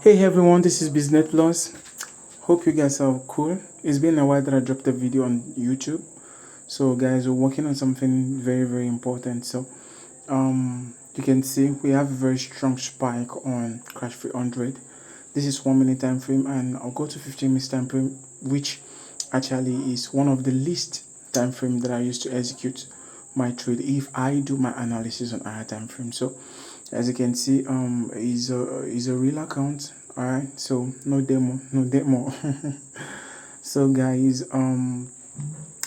Hey everyone, this is Business Plus. Hope you guys are cool. It's been a while that I dropped a video on YouTube. So guys, we're working on something very important. So you can see we have a very strong spike on Crash 300. This is 1 minute time frame, and I'll go to 15 minutes time frame, which actually is one of the least time frame that I use to execute my trade if I do my analysis on higher time frame. So as you can see, is a real account. All right, so no demo. So guys,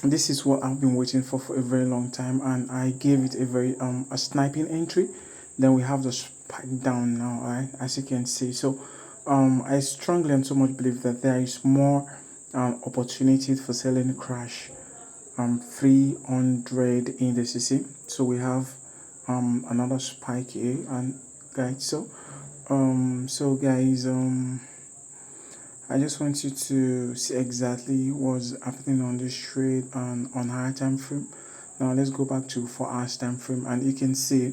this is what I've been waiting for a very long time, and I gave it a very a sniping entry. Then we have the spike down now. All right, as you can see. So I strongly and so much believe that there is more opportunity for selling Crash 300 in the CC. So we have another spike here, and guys, so guys, I just want you to see exactly what's happening on this trade and on higher time frame. Now let's go back to 4 hours time frame, and you can see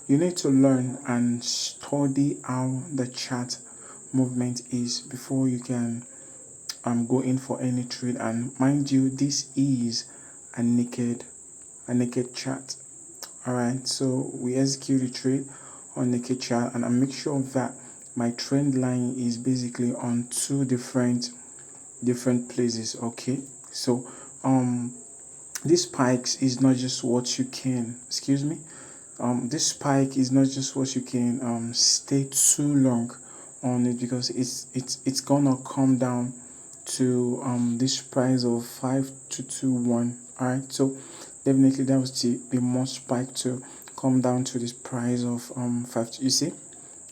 you need to learn and study how the chart movement is before you can go in for any trade. And mind you, this is a naked chart. All right, so we execute the trade on naked chart, and I make sure that my trend line is basically on two different places. Okay, so this spikes is not just what you can this spike is not just what you can stay too long on it, because it's gonna come down to this price of 5221. All right, so definitely that was the most spike to come down to this price of 5. You see,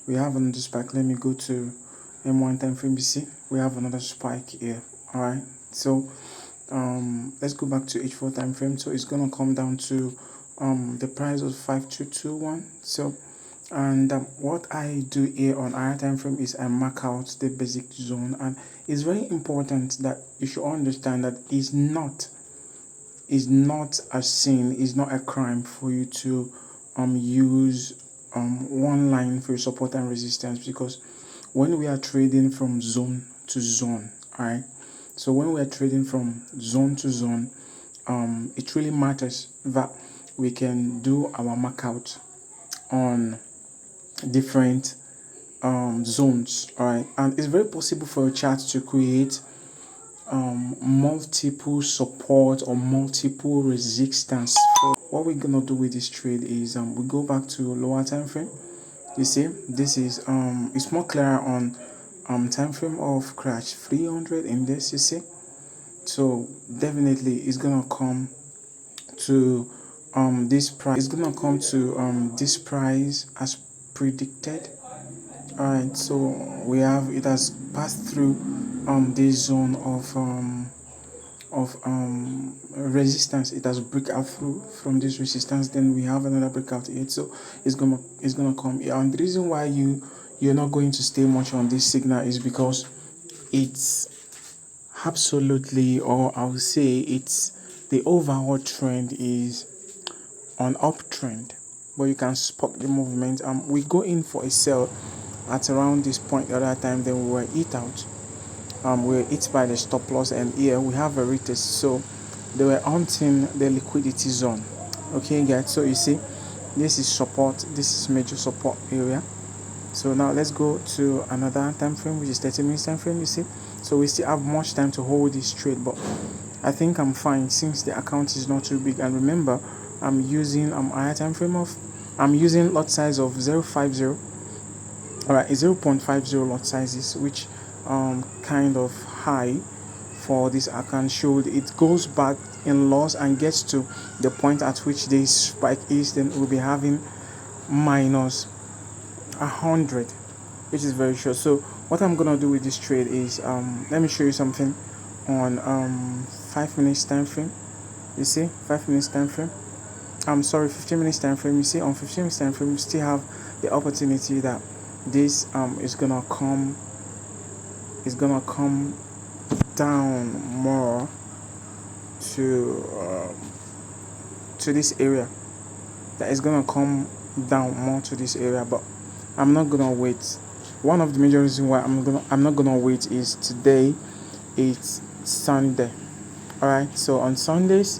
we have another spike. Let me go to M1 time frame. You see, we have another spike here. All right, so let's go back to H4 time frame. So it's gonna come down to the price of 5221. So and what I do here on higher time frame is I mark out the basic zone, and it's very important that you should understand that is not a sin, is not a crime for you to use one line for your support and resistance, because when we are trading from zone to zone, all right, so when we are trading from zone to zone, it really matters that we can do our markout on different zones. All right, and it's very possible for a chart to create multiple support or multiple resistance. What we're gonna do with this trade is we go back to lower time frame. You see, this is it's more clearer on time frame of Crash 300 in this. You see, so definitely it's gonna come to this price. It's gonna come to this price as predicted. All right, so we have it has passed through this zone of resistance. It has break out through from this resistance. Then we have another breakout here, so it's gonna come here. And the reason why you're not going to stay much on this signal is because it's absolutely, or I would say it's the overall trend is on uptrend, but you can spot the movement. We go in for a sell at around this point the other time, then we were hit out. We were hit by the stop loss, and here we have a retest. So they were hunting the liquidity zone. Okay, guys. So you see, this is support. This is major support area. So now let's go to another time frame, which is 30 minutes time frame. You see, so we still have much time to hold this trade, but I think I'm fine since the account is not too big. And remember, I'm using higher time frame of I'm using lot size of 0.50. All right, 0.50 lot sizes, which kind of high for this account. Should it goes back in loss and gets to the point at which this spike is, then we'll be having minus 100, which is very short. So what I'm gonna do with this trade is let me show you something on 5 minutes time frame. You see, 5 minutes time frame. I'm sorry, 15 minutes time frame. You see, on 15 minutes time frame, you still have the opportunity that this is gonna come down more to this area. That is gonna come down more to this area, but I'm not gonna wait. one of the major reasons why I'm not gonna wait is today it's Sunday. All right, so on Sundays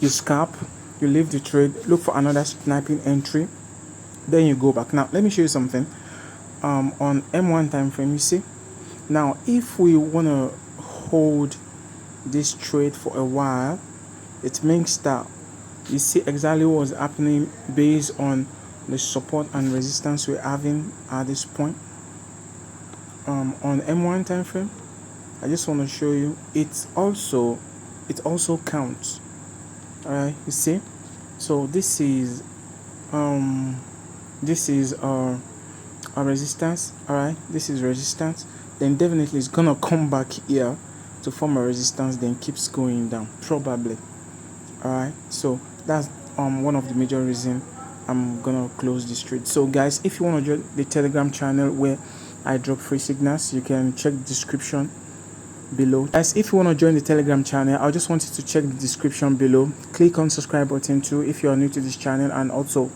you scalp, you leave the trade, look for another sniping entry, then you go back. Now let me show you something. On M1 time frame, you see, now if we want to hold this trade for a while, it means that you see exactly what's happening based on the support and resistance we're having at this point. On M1 time frame, I just want to show you it also counts. All right, you see, so this is a resistance. All right, this is resistance, then definitely it's gonna come back here to form a resistance, then keeps going down probably. All right, so that's one of the major reason I'm gonna close this trade. So guys, if you want to join the Telegram channel where I drop free signals, you can check the description below. Guys, if you want to join the Telegram channel, I just want you to check the description below, click on subscribe button too if you are new to this channel, and also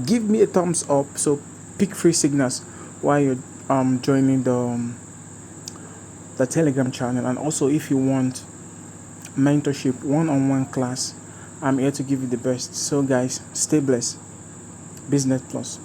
give me a thumbs up, so pick free signals while you're joining the Telegram channel. And also, if you want mentorship, one-on-one class, I'm here to give you the best. So guys, stay blessed. Business Plus.